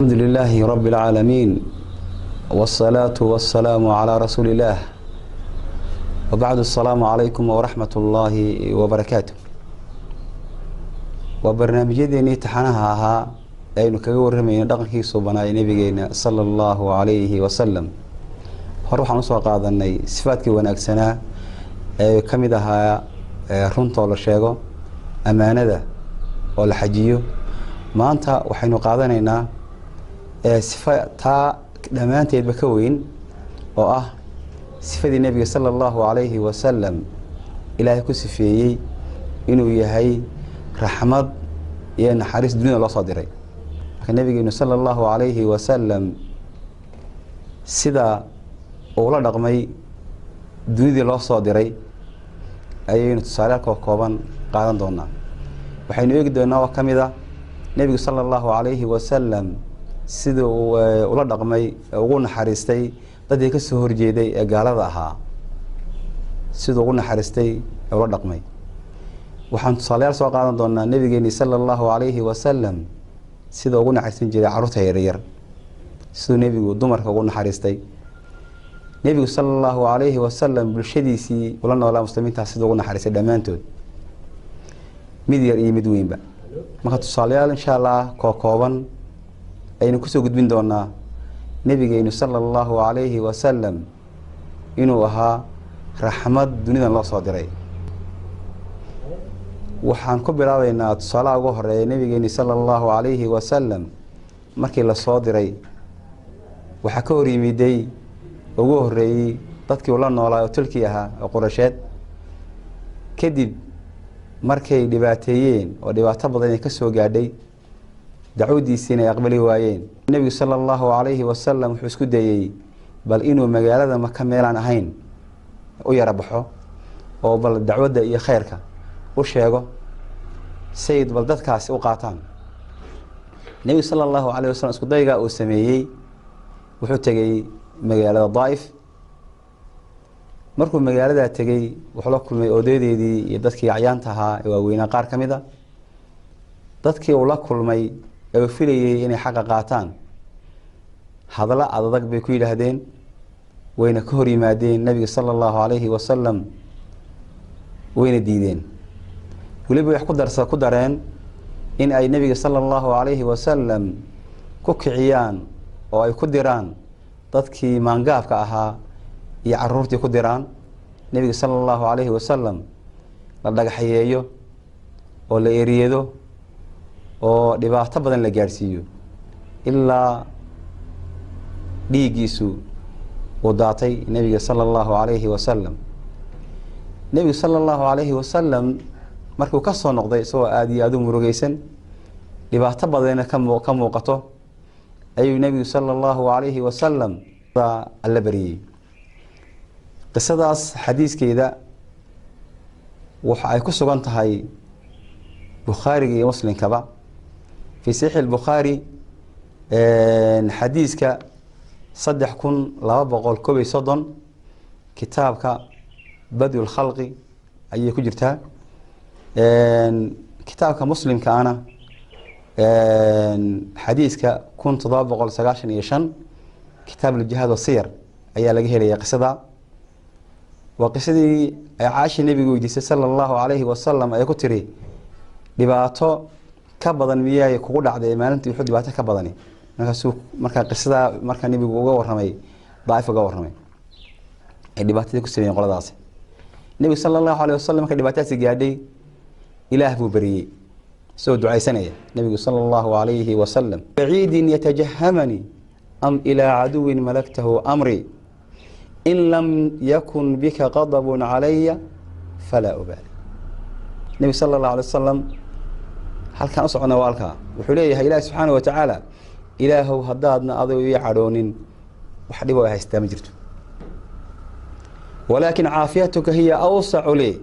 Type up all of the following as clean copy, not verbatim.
الحمد لله رب العالمين والصلاة والسلام على رسول الله وبعد السلام عليكم ورحمة الله وبركاته وبرنامجيني تحنها aynu kaga warramayna dhaqankiisa banaa nabigeena sallallahu alayhi wa sallam hor waxaan soo qaadanay sifaadkii wanaagsanaa ee kamid ahaa runta la sheego amaanada oo la xajiyo maanta waxaynu qaadanaynaa sifata dhamaanteedba ka weyn oo ah sifadii nabiga sallallahu alayhi wa sallam ilaahay ku sifeeyay inuu yahay raxmad iyo naxariis dunida loo soo diray nabigeena sallallahu alayhi wa sallam sida uu la dhaqmay dunida loo soo diray ayaynu tusaale kooban qaadan doonaa waxaynu eegi doonaa oo kamida nabiga sallallahu alayhi wa sallam sida uu la dhaqmay ugu naxariistay dadkii ka soo horjeeday ee gaalada ahaa sida ugu naxariistay ee la dhaqmay waxaan tusaale soo qaadan doonaa nabigeena sallallahu alayhi wa sallam sida ugu naxariisan jiray carruurta yaryar sidoo nabigu dumarka ugu naxariistay nabigu sallallahu alayhi wa sallam bulshadiisii ula noolaa muslimiinta sida ugu naxariistay dhamaantood mid yar iyo mid weynba marka tusaalayaal insha Allah kooban aynu ku soo gudbin doonaa nabigeena sallallahu alayhi wa sallam inuu ahaa raxmad dunida loo soo diray waxaan ku bilaabaynaa tusaalaha ugu horeeya nabigeena sallallahu alayhi wa sallam markii la soo diray waxa ka hor yimiday ugu horeeyay dadkii ula noolaa oo tulkii ahaa oo Quraysheed kadib markay dhibaateeyeen oo dhibaato badan ka soo gaadhay dacwadiisina ay aqbali waayeen nabiga sallallahu alayhi wa sallam wuxuu isku dayay bal inuu magaalada Makka meelaan ahayn u yara baxo oo bal dacwada iyo khayrka u sheego sayid bal dadkaasi u qaataan nabiga sallallahu alayhi wa sallam isku dayga uu sameeyay wuxuu tagay magaalada Daa'if markuu magaalada tagay wuxuu la kulmay odayadeedii iyo dadkii cayaanta ahaa ee waaweynaa qaar kamida dadkii uu la kulmay ee filayay inay xaq qaataan hadalla adag bay ku yiraahdeen wayna ka hor yimaadeen nabiga sallallahu alayhi wa sallam wayna diideen waliba wax ku dareen in ay nabiga sallallahu alayhi wa sallam ku kiciyaan oo ay ku diraan dadkii maangaafka ahaa iyo carruurtii ku diraan nabiga sallallahu alayhi wa sallam la dhagaxyeeyo oo la eeriyeedo oo dhibaato badan la gaarsiiyo ilaa dhiigiisu uu daatay nabiga sallallahu alayhi wa sallam nabiga sallallahu alayhi wa sallam markuu ka soo noqday soo aad iyo aad u murugaysan dhibaato badan ka muuqato ayuu nabiga sallallahu alayhi wa sallam alla bariyay qisadaas xadiiskeeda waxa ay ku sugan tahay Bukhari iyo Muslim kaba في صحيح البخاري حديثك 3270 كتابك بدء الخلق أي كجرتها كتابك مسلم كأنا حديثك كنت ضابق السقاشن يشن كتاب الجهاد والسير أي لقيه لي قصدا وقصدي عاش النبي صلى الله عليه وسلم أي كتري dhibaato ka badan miyay kugu dhacday maalintii wuxuu dhibaato ka badani marka qisada marka nabigu uga warramay Daa'if uga warramay ay dhibaatada ku sameeyeen qoladaas nabiga sallallahu alayhi wasallam marka dhibaatadaasi gaadhay ilaah buu bariyay soo ducaysanaya nabiga sallallahu alayhi wasallam ba'iidin yatajahhamani am ila aduwin malaktahu amri in lam yakun bika ghadabun alayya fala ubali nabiga sallallahu alayhi wasallam halkan socona walka wuxuu leeyahay Ilaahay subhanahu wa ta'ala ilaahu hadaadna adigu iyo cadoonin wax dhib oo haystaa ma jirto walakin aafiyatuka hiya awsa'u li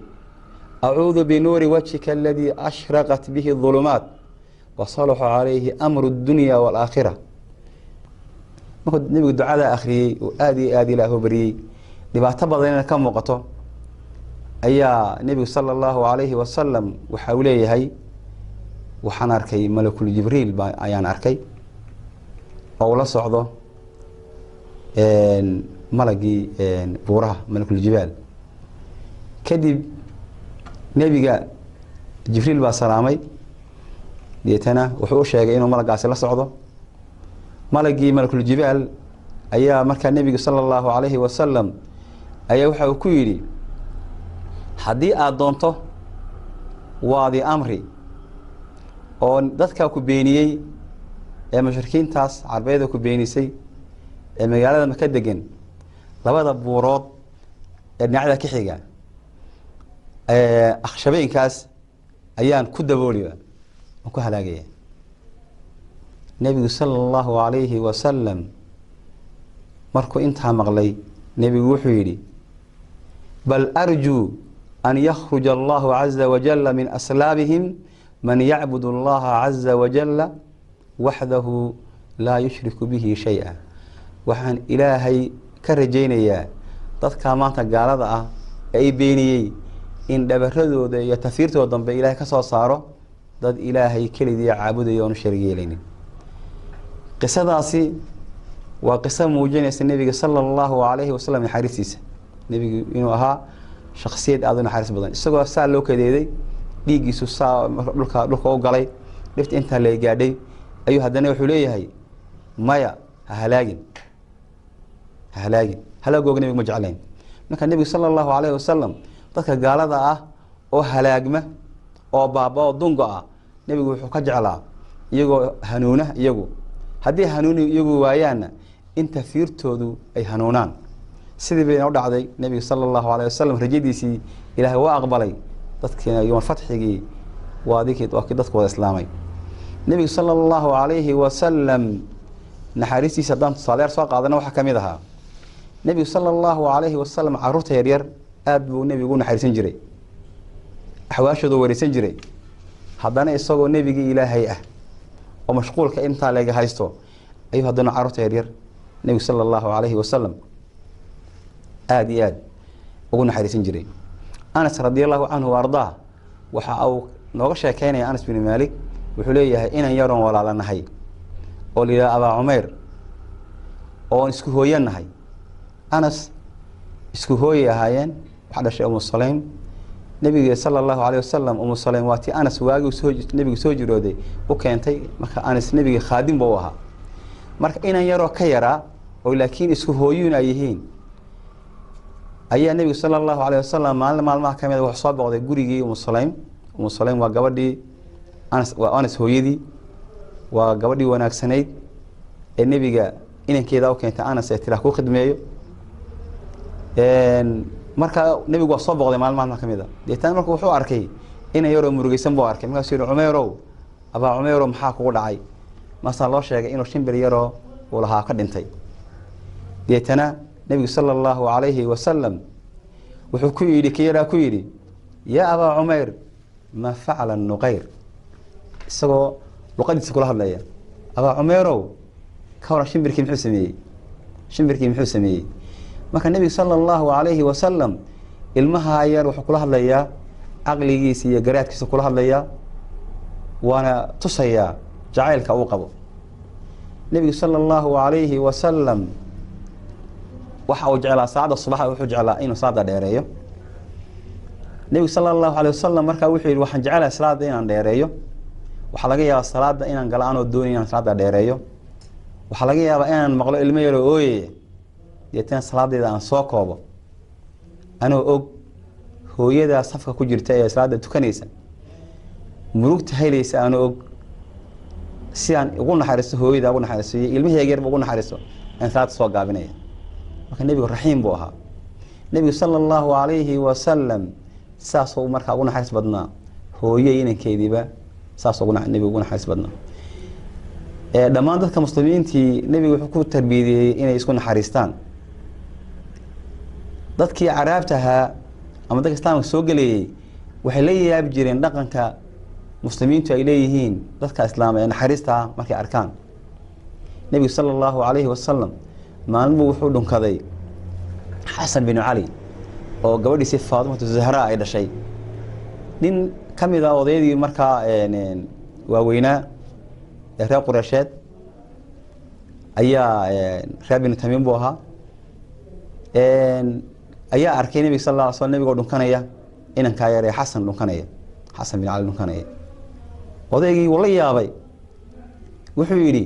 a'udhu bi nuri wajhika alladhi ashraqat bihi adh-dhulumat wa salaha alayhi amru ad-dunya wal akhirah markuu nabigu ducada akhriyay oo aad ilaahu bariyay dhibaato badan ka muuqato ayaa nabiga sallallahu alayhi wa sallam waxa uu leeyahay waxaan arkay malakul jibriil ayaan arkay oo la socdo malagii buuraha malakul jibaal kadib nebiga jibriil baa salaamay deetana wuxuu u sheegay inuu malagaasi la socdo malagii malakul jibaal ayaa markaa nebiga sallallahu alayhi wasallam ayaa waxa uu ku yidhi haddii aad doonto waadi amri oo dadka ku beeniyey ee mushrikiintaas carbeeda ku beenisay ee magaalada Maka degan labada buurood ee dhinacda ka xiga akhshabeenkaas ayaan ku dabooliyaa oo ku halaagaya nebigu sallallahu alayhi wasallam markuu intaa maqlay nebigu wuxuu yidhi bal arjuu أن يخرج الله عز وجل من أسلابهم من يعبد الله عز وجل وحده لا يشرك به شيئا وحن إلهي كرجينيا dadka maanta gaalada ah ay beeniyay in dhabaradooda iyo tafiirtooda dambe Ilaahay ka soo saaro dad Ilaahay kaliya caabudayo oo shariig yeelin qisadaasi waa qisa muujinaysa nabiga sallallahu alayhi wasallam xariisiisa nabiga inuu ahaa shakhsiyad aad u naxariis badan isagoo saa loo kadeeday dhiigiisu saa dhulka u galay dhifta inta la gaadhay ayuu hadana wuxuu leeyahay maya halaagin halaagoog nabiga ma jeclayn marka nabiga sallallahu alayhi wasallam dadka gaalada ah oo halaagma oo baaba oo dunga ah nabigu wuxuu ka jeclaa iyagoo hanuuna iyagu hadii hanuuni iyagu waayaana inta fiirtoodu ay hanuunaan sidii bay u dhacday nabiga sallallahu alayhi wasallam rajadiisii Ilaahay waa aqbalay dadkina yoon fatxigii waadikii dadkooda islaamay nabiga sallallahu alayhi wasallam naxariistiisa daan tusaale soo qaadana waxa kamid ahaa nabiga sallallahu alayhi wasallam caruurta yar aad buu nabigu naxariisan jiray axwaashooda warisan jiray haddana isagoo nabigii Ilaahay ah oo mashquulka inta laga haysto ayuu haddana caruurta yar nabiga sallallahu alayhi wasallam aad iyo aad ugu naxariisan jiray Anas radiyallahu anhu warda waxa uu nooga sheekeynaya Anas bin Malik wuxuu leeyahay inaan yaroon walaalanahay oo liila Aba Umayr oo isku hooyanahay Anas isku hooyay ahaayeen waxa dhashay Sulaym nabiga sallallahu alayhi wasallam Sulaym waati Anas waagi soo nabiga soo jirooday u keentay marka Anas nabiga khaadim buu ahaa marka inaan yaroo ka yaraa oo laakiin isku hooyuna yihiin ayaa nabiga sallallahu alayhi wasallam maalmaha kamid ah soo boqday gurigii Sulaym waa gabadhii Anas hooyadii waa gabadhii wanaagsanayd ee nabiga inankeeda u keentay Anas ee tira ku khidmeeyo marka nabigu waa soo boqday maalmaha kamid ah deetan markuu wuxuu arkay in yaro murugaysan buu arkay markaas uu Umayrow Aba Umayrow maxaa kugu dhacay maasa loo sheegay inuu shimbir yaro uu lahaa ka dhintay deetana nabiga sallallahu alayhi wasallam wuxuu ku yiri kiyara ku yiri ya Aba Umayr ma fa'ala an-Nuqayr isagoo luqadiisa kula hadlaya Aba Umayrow ka hor shimbirkii muxuu sameeyay marka nabiga sallallahu alayhi wasallam ilmaha yar wuxuu kula hadlayaa aqligiisa iyo garaadkiisa kula hadlayaa waana tusaya jacaylka uu qabo nabiga sallallahu alayhi wasallam waxa uu jeclaa saacada subaxa wuxuu jeclaa inuu saacada dheereeyo nabiga sallallahu alayhi wasallam marka wuxuu yiri waxaan jeclaa salaada inaan dheereeyo waxa laga yaabaa salaada inaan galaan oo doonay inaan salaada dheereeyo waxa laga yaabaa inaan maqlo ilmo yar oo ooyay yeetan salaadeeda aan soo koobo anoo og hooyada safka ku jirta ee salaada tukanaysa murugta helaysa anoo og si aan ugu naxariisto hooyada ugu naxariisto ilmaheega yar ugu naxariisto aan salaada soo gaabinaya marka nabiga raxiim buu ahaa nabiga sallallahu alayhi wasallam saasoo marka ugu naxariis badnaa hooyay inankeediba saasoo nabiga ugu naxariis badnaa dhamaan dadka muslimiintii nabiga wuxuu ku tarbiyadiyay inay isku naxariistaan dadkii caraabtaha ama dadka islaamka soo galeeyay waxay la yaab jireen dhaqanka muslimiintu ay leeyihiin dadka islaamka ee naxariista markay arkaan nabiga sallallahu alayhi wasallam maalmo wuxuu dhunkaday Xasan bin Ali oo gabadhiisa Faatimo Zahra ay dhashay nin kamid ah odaydii marka waaweynaa reer Quraysheed ayaa reer binu tamiim buu ahaa ayaa arkay nebiga sal alla alay slam nebigoo dhunkanaya inankaa yaree xasan dhunkanaya, xasan bin cali dhunkanaya. odaygii wuu la yaabay, wuxuu yidhi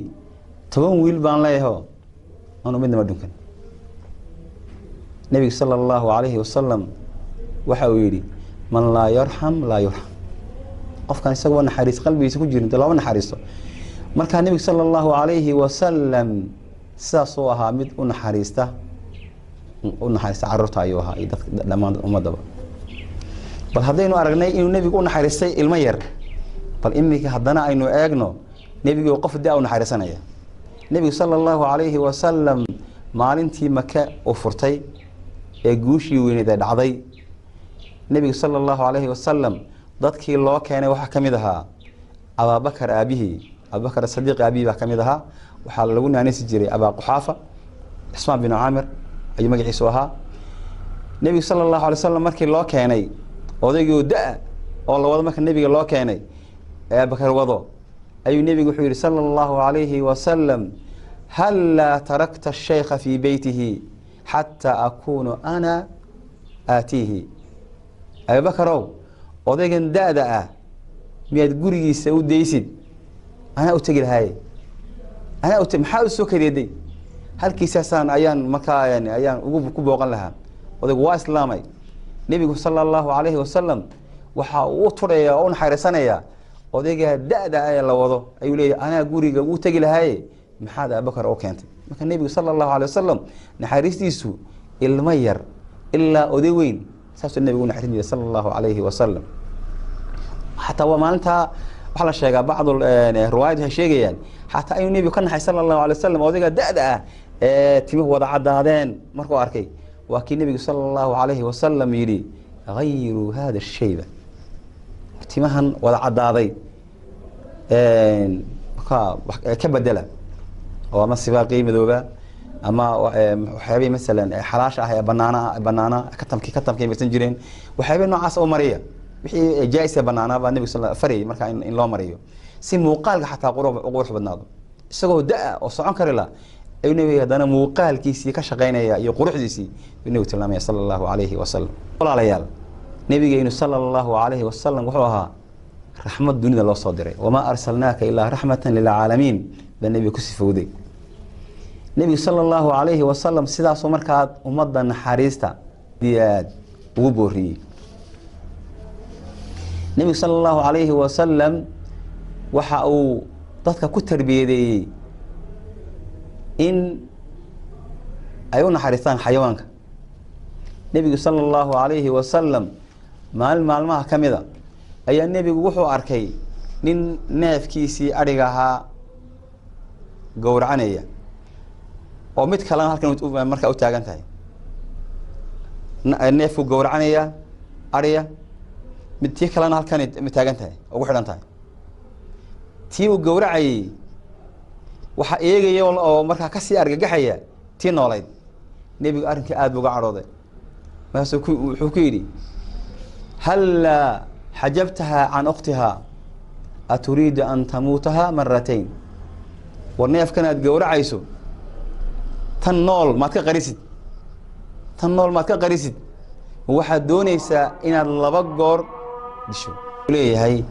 10 wiil baan leeyaho anu midnama dhunkan. nebiga sala allahu calayhi wasalam waxa uu yidhi man laa yarxam laa yurxam. qofkan isagoo naxariis qalbigiisa ku jirin looma naxariisto. markaa nebiga sala allahu calayhi wasalam sidaasuu ahaa mid u naxariista carruurta ayuu ahaa iyo dadka dhammaan ummadaba. bal haddaynu aragnay inuu nebigu u naxariistay ilmo yar, bal iminka haddana aynu eegno nebigoo qof da u naxariisanaya. nebigu sala allahu calayhi wasalam maalintii maka uu furtay ee guushii weyneed ee dhacday, nebigu sala allahu calayhi wasalam dadkii loo keenay waxaa ka mid ahaa abaabakar aabihii, abubakar sadiiq aabihii baa ka mid ahaa. waxaa lagu naanaysi jiray abaa quxaafa, cismaan bin caamir ayuu magaciisu ahaa. nebigu sala allahu alay wasalam markii loo keenay odaygii da- oo la wado, marka nebiga loo keenay ee abubakar wado, ayuu nebigu wuxuu yihi sala allahu calayhi wasalam hal laa tarakta ashaykha fii beytihi xataa akuunu ana aatiihi. abubakarow, odaygan da-da ah miyaad gurigiisa u daysid? anaa u tegi lahaye, maxaa u soo kareeday? halkiisaasaan ayaan markaa ayaan ku booqan lahaa. odaygu waa islaamay. nebigu sala allahu calayhi wasalam waxa uu u turaya oo u naxariisanaya odayga da-da ah ee la wado, ayuu leeyahy anaa guriga u tegi lahaye, maxaad abubakar u keentay? marka nebigu sala allahu alay wasalam naxariistiisu ilmo yar ilaa oday weyn saasuu nebigu u naxariin jiray sala allahu calayhi wasalam. xataa waa maalintaa waxaa la sheegaa bacdu riwaayad waxay sheegayaan xataa ayuu nebigu ka naxay sala allahu alay wasalam odayga da-da ah ee timuhu wada caddaadeen markuu arkay. waa kii nebigu sala allahu calayhi wasalam yidhi hayru hada shayba, timahan wada caddaaday ka bedela, oo ama sibaaqii madooba ama waxyaabihii masalan xalaasha ah ee banaana katamkay marsan jireen, waxyaabihii noocaas oo mariya wixii jaa-is ee banaanaa baa nebigu farayay markaa in loo mariyo si muuqaalka xataa qurux badnaado. isagoo da-a oo socon kari la ayuu nebiga haddana muuqaalkiisii ka shaqaynaya iyo quruxdiisii ayuu nebigu tilmaamaya sala allahu calayhi wasalam. walaalayaal, nebigeynu sala allahu calayhi wasalam wuxuu ahaa raxmad dunida loo soo diray. wamaa arsalnaaka ilaa raxmatan lilcaalamiin baa nebiga ku sifowday. nebigu sala allahu calayhi wasalam sidaasoo markaad ummadda naxariista aad ugu booriyey. nebigu sala allahu calayhi wasalam waxa uu dadka ku tarbiyadeeyey in ay u naxariistaan xayawaanka. nebigu sala allahu calayhi wasalam maalin maalmaha ka mida ayaa nebigu wuxuu arkay nin neefkiisii adhiga ahaa gowracanaya oo mid kalena halkan markaa u taagan tahay. neefku gowracanaya adhiya, tii kalena halkan taagan tahay, ugu xidhan tahay. tii uu gowracayey waxaa eegaya oo markaa kasii argagaxaya tii noolayd. nebigu arrinkii aada bu uga cadhooday, markaasuu wuxuu ku yidhi hallaa xajabtahaa can ukhtihaa aturiidu an tamuutaha maratayn. war neefkan aad gowracayso tan nool maad ka qarisid, waxaad doonaysaa inaad 2 goor disho. leeyahay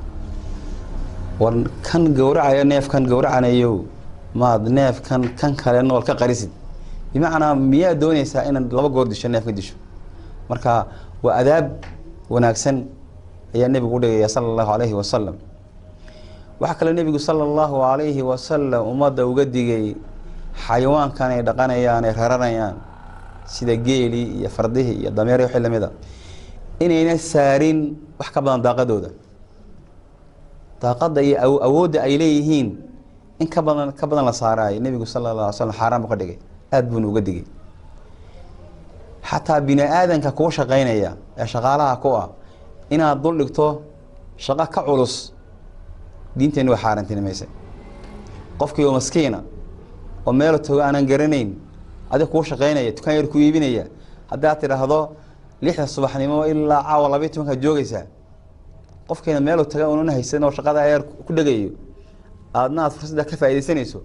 war kan gowracaya neefkan gowracanayo maad neefkan kan kale nool ka qarisid, bimacnaa miyaad doonaysaa inaad 2 goor disho, neefka disho. marka waa adaab wanaagsan ayaa nebigu u dhigaya sala allahu calayhi wasalam. waxaa kaloo nebigu sala allahu calayhi wasalam ummadda uga digay xayawaankan ay dhaqanayaan ay raranayaan sida geelii iyo fardihii iyo dameer wixii lamid a inayna saarin wax ka badan daaqadooda. daaqada iyo awoodda ay leeyihiin in ka badan la saaraayo nebigu sala allahu alay slam xaaraan buu ka dhigay, aada buuna uga digay. xataa bini aadanka kuu shaqaynaya ee shaqaalaha ku ah inaad dul dhigto shaqo ka culus, diinteenni way xaaraantinimaysay. qofkii oo maskiina oo meelo togo aanan garanayn adig kuu shaqaynaya, dukaan yar ku iibinaya, haddaad tidhaahdo 6 subaxnimo ilaa caawa 12 joogaysaa, qofkiina meelo taga unan haysan oo shaqada ayaar ku dhegayo, aadna aad fursadda ka faaidaysanayso,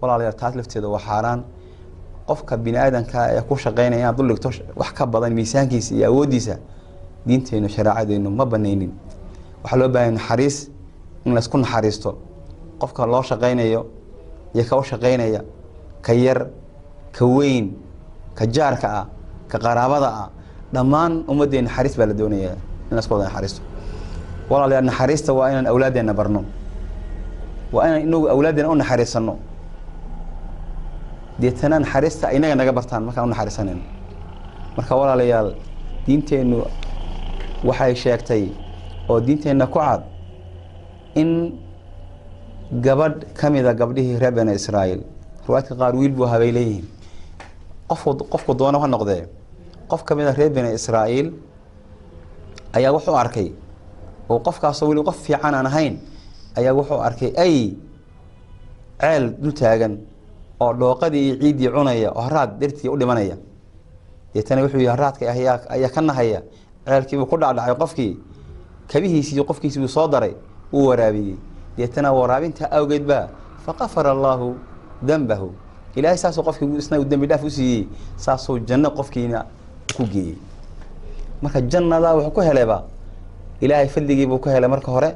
walaalayaal taas lafteeda waa xaaraan. qofka bini aadanka ee ku shaqeynaya inaad dul dhigto wax ka badan miisaankiisa iyo awoodiisa diinteenu shariicadeenu ma banaynin. waxaa loo baahan naxariis in la isku naxariisto qofka loo shaqeynayo iyo ka u shaqeynaya, ka yar, ka weyn, ka jaarka ah, ka qaraabada ah, dhammaan ummadeena naxariis baa la doonayaa in la isku wada naxariisto. walaalayaal naxariista waa inaan awlaadeena barno, waa inaan inagu awlaadeena u naxariisano, deetana naxariista inaga naga bartaan markaan u naxariisanayno. marka walaalayaal diinteenu waxay sheegtay oo diinteena ku cad in gabadh kamida gabdhihii reer bani Israa'iil, ruwaadka qaar wiil buu habay leeyihiin, qofku doona ha noqdee, qof kamida reer bani Israa'iil ayaa wuxuu arkay, oo qofkaasoo weli qof fiican aan ahayn ayaa wuxuu arkay ay ceel dul taagan oo dhooqadii iyo ciidii cunaya oo haraad dartii u dhimanaya. deetana wuxuu yahay haraadka ayaa ka nahaya, ceelkiibuu ku dhacdhacay qofkii, kabihiisii iyo qofkiisii buu soo daray, uu waraabiyey. deetana waraabinta awgeed baa faqafara allaahu dambahu, ilaahay saasuu qofkii isna dembi dhaaf u siiyey, saasuu janno qofkiina ku geeyey. marka jannadaa wuxuu ku helayba ilaahay fadligii buu ku helay marka hore,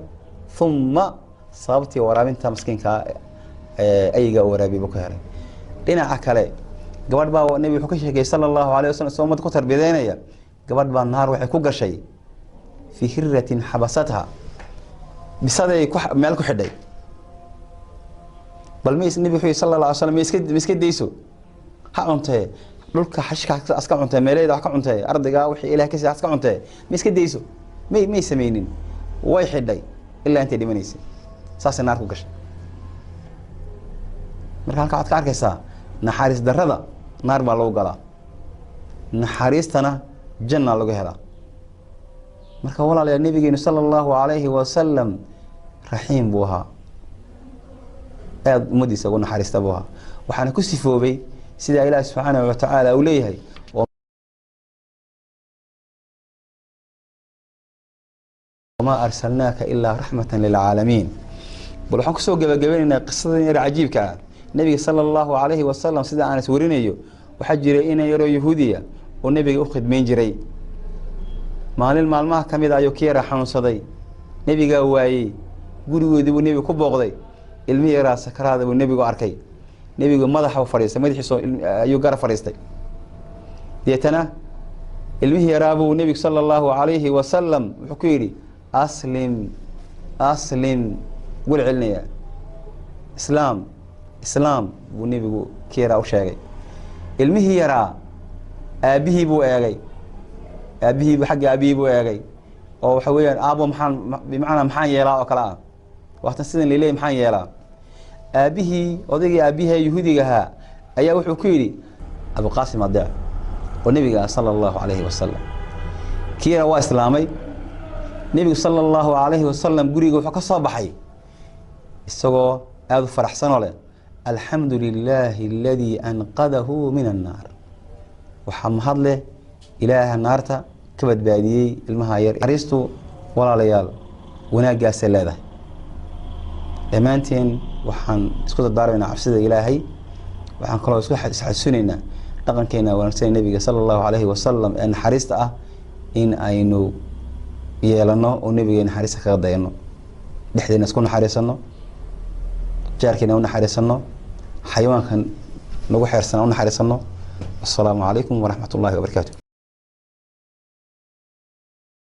uma sababtii waraabinta maskiinka ayaga waraabiyey buu ku helay. dhinaca kale gabadh baa nabi wuxuu ka sheegay sallallahu alayhi wasallam soo umad ku tarbiyadeynaya, gabadh baa naar waxay ku gashay fi hirratin habasatha, bisaday meel ku xidhay. bal nabi wuxuu sallallahu alayhi wasallam iska deyso ha cuntee dhulka xashka aska cuntee meeleeda wax ka cuntee ardayga wixii ilaahay ka siiyay aska cuntee ma iska deyso may sameeynin, way xidhay ilaa intay dhimanaysay, saasay naar ku gashay. marka halka aad ka arkaysaa naxariis darrada naar baa lagu galaa, naxariistana janna lagu helaa. marka walaalayaal nabigeenu sallallahu alayhi wasallam raxiim buu ahaa, aad ummadiisa ugu naxariista buu ahaa, waxaana ku sifoobay sida ilaahay subxaanahu wa tacaala uu leeyahay wamaa arsalnaaka ilaa raxmatan lilcaalamiin. bal waxaan kusoo gabagabaynaynaa qisadan yar cajiibka ah. nabiga sallallahu alayhi wasallam sida aan is warinayo waxaa jiray inay yaroo yahuudiya oo nabiga u khidmeyn jiray. maalin maalmaha ka mid ayuu ka yara xanuunsaday, nabigaa waayey, gurigoodii buu nebigu ku booqday, ilmi yaraa sakaraada buu nebigu arkay, nebigu madaxa fadhiistay, madaxiisa ayuu gara fadhiistay. deetana ilmihii yaraa buu nebigu sallallahu alayhi wasallam wuxuu ku yidhi aslim wuu celinayaa, islaam buu nebigu ka yaraa u sheegay. ilmihii yaraa aabihii buu eegay, xagga aabihii buu eegay oo waxa weeyaan aabo bimacnaa maxaan yeelaa oo kale ah, waatan sidan leeyahay maxaan yeelaa. odaygii aabihii yahuudiga ahaa ayaa wuxuu ku yidhi abuqaasim adeec oo nebiga sallallahu alayhi wasallam. kiina waa islaamay. nebigu sallallahu alayhi wasallam guriga wuxuu ka soo baxay isagoo aad u faraxsanoo leh alxamdu lilaahi aladii anqadahu min annaar, waxaa mahad leh ilaaha naarta ka badbaadiyey ilmaha yar. naxariistu walaalayaal wanaaggaasay leedahay. dhammaanteen waxaan isku dardaarmaynaa cabsida ilaahay, waxaan kaloo isku xasuusinaynaa dhaqankeena wanaagsan nabiga sallallahu alayhi wasallam ee naxariista ah in aynu yeelano oo nabiga naxariista kaga dayano, dhexdeena isku naxariisano, jaarkeena u naxariisano, xayawaankan nagu xeersana u naxariisano. assalaamu calaykum waraxmatullaahi wabarakaatuh.